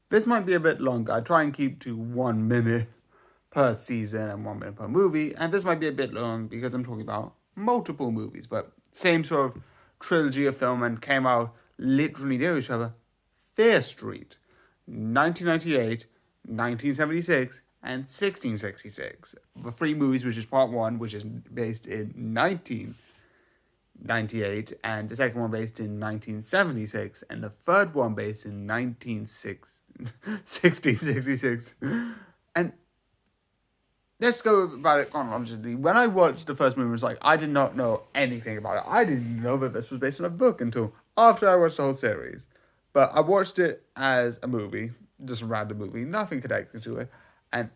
This might be a bit longer. I try and keep to 1 minute per season and 1 minute per movie, and this might be a bit long because I'm talking about multiple movies, but same sort of trilogy of film and came out literally near each other. Fear Street, 1998, 1976, and 1666. The three movies, which is part one, which is based in 1998, and the second one based in 1976, and the third one based in 1666. And let's go about it chronologically. When I watched the first movie, it was like, I did not know anything about it. I didn't know that this was based on a book until after I watched the whole series. But I watched it as a movie, just a random movie, nothing connected to it. And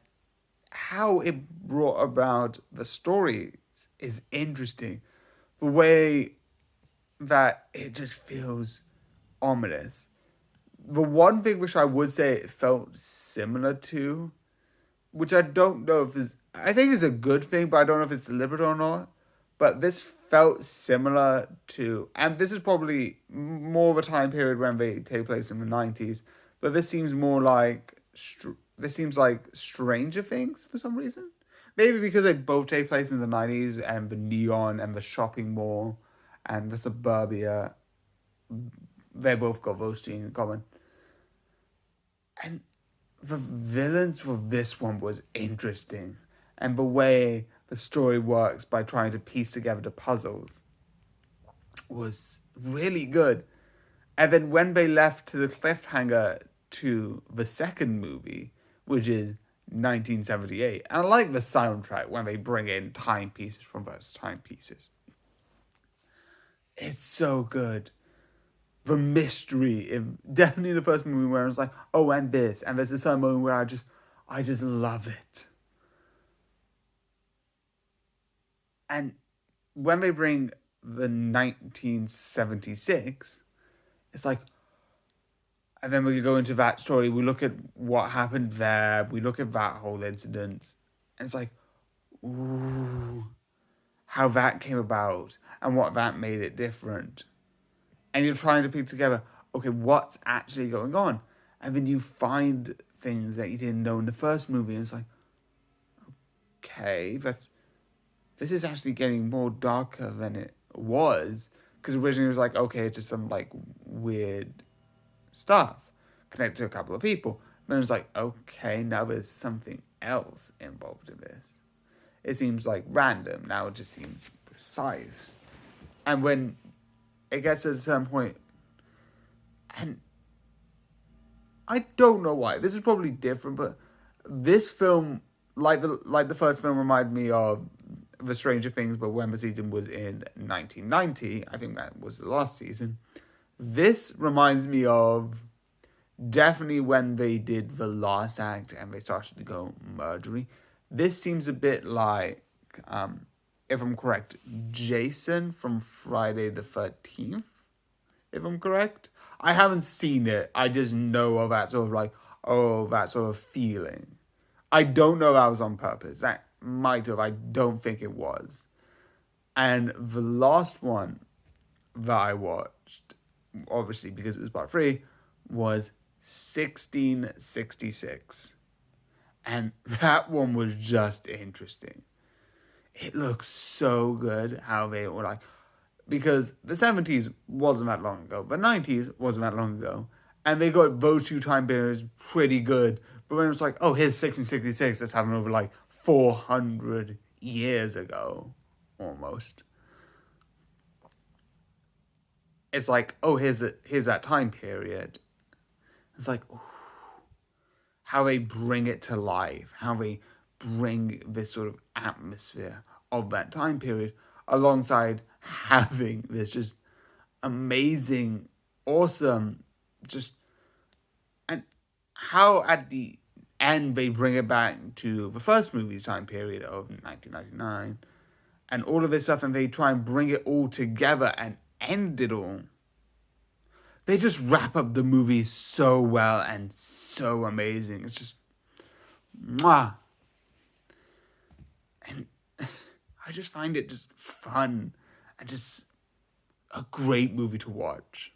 how it brought about the story is interesting. The way that it just feels ominous. The one thing which I would say it felt similar to, which I don't know if is, I think is a good thing, but I don't know if it's deliberate or not. But this felt similar to, and this is probably more of a time period when they take place in the 90s, but this seems more like, this seems like Stranger Things for some reason. Maybe because they both take place in the 90s and the neon and the shopping mall and the suburbia, they both got those two in common. And the villains for this one was interesting, and the way the story works by trying to piece together the puzzles was really good. And then when they left to the cliffhanger to the second movie, which is 1978, and I like the soundtrack when they bring in timepieces from those timepieces. It's so good. The mystery, definitely the first movie where I was like, oh, and this, and there's this other moment where I just love it. And when they bring the 1976, it's like, and then we go into that story. We look at what happened there. We look at that whole incident, and it's like, ooh, how that came about and what that made it different. And you're trying to piece together, okay, what's actually going on? And then you find things that you didn't know in the first movie, and it's like, okay, this is actually getting more darker than it was. Because originally it was like, okay, it's just some like weird stuff connected to a couple of people. Then it's like, okay, now there's something else involved in this. It seems like random. Now it just seems precise. And when it gets at a certain point, and I don't know why. This is probably different, but this film, like the first film, reminded me of the Stranger Things, but when the season was in 1990, I think that was the last season. This reminds me of definitely when they did the last act and they started to go murdery. This seems a bit like, if I'm correct, Jason from Friday the 13th, if I'm correct. I haven't seen it. I just know of that sort of like, oh, that sort of feeling. I don't know if that was on purpose. That might have. I don't think it was. And the last one that I watched, obviously because it was part three, was 1666. And that one was just interesting. It looks so good how they were like, because the 70s wasn't that long ago, the 90s wasn't that long ago, and they got those two time periods pretty good. But when it was like, oh, here's 1666, that's happened over like 400 years ago, almost. It's like, oh, here's that time period. It's like, ooh, how they bring it to life, how they bring this sort of atmosphere of that time period alongside having this just amazing, awesome, just, and how at the end they bring it back to the first movie's time period of 1999 and all of this stuff, and they try and bring it all together and end it all. They just wrap up the movie so well and so amazing. It's just, mwah. And I just find it just fun and just a great movie to watch.